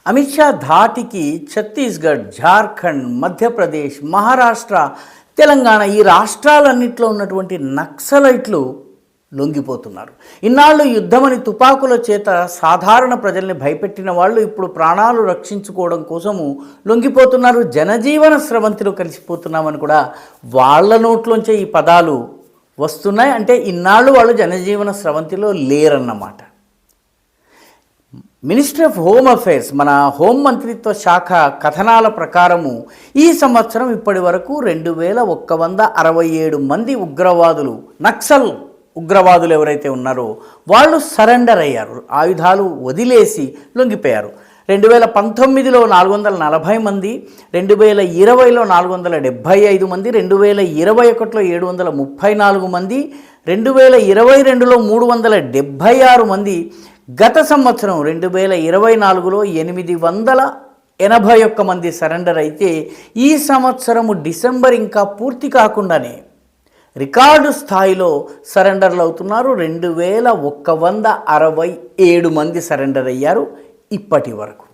అమిత్ షా ధాటికి ఛత్తీస్గఢ్, జార్ఖండ్, మధ్యప్రదేశ్, మహారాష్ట్ర, తెలంగాణ ఈ రాష్ట్రాలన్నింటిలో ఉన్నటువంటి నక్సలైట్లు లొంగిపోతున్నారు. ఇన్నాళ్ళు యుద్ధమని తుపాకుల చేత సాధారణ ప్రజల్ని భయపెట్టిన వాళ్ళు ఇప్పుడు ప్రాణాలు రక్షించుకోవడం కోసము లొంగిపోతున్నారు. జనజీవన స్రవంతిలో కలిసిపోతున్నామని కూడా వాళ్ళ నోట్లోంచే ఈ పదాలు వస్తున్నాయి. అంటే ఇన్నాళ్ళు వాళ్ళు జనజీవన స్రవంతిలో లేరన్నమాట. మినిస్ట్రీ ఆఫ్ హోమ్ అఫైర్స్, మన హోం మంత్రిత్వ శాఖ కథనాల ప్రకారము ఈ సంవత్సరం ఇప్పటి వరకు 2167 మంది ఉగ్రవాదులు, నక్సల్ ఉగ్రవాదులు ఎవరైతే ఉన్నారో వాళ్ళు సరెండర్ అయ్యారు, ఆయుధాలు వదిలేసి లొంగిపోయారు. 2019లో 440 మంది, 2020లో 475 మంది, 2021లో 734 మంది, 2022లో 376 మంది, గత సంవత్సరం 2024లో 881 మంది సరెండర్ అయితే ఈ సంవత్సరము డిసెంబర్ ఇంకా పూర్తి కాకుండానే రికార్డు స్థాయిలో సరెండర్లు అవుతున్నారు. 2167 మంది సరెండర్ అయ్యారు ఇప్పటి వరకు.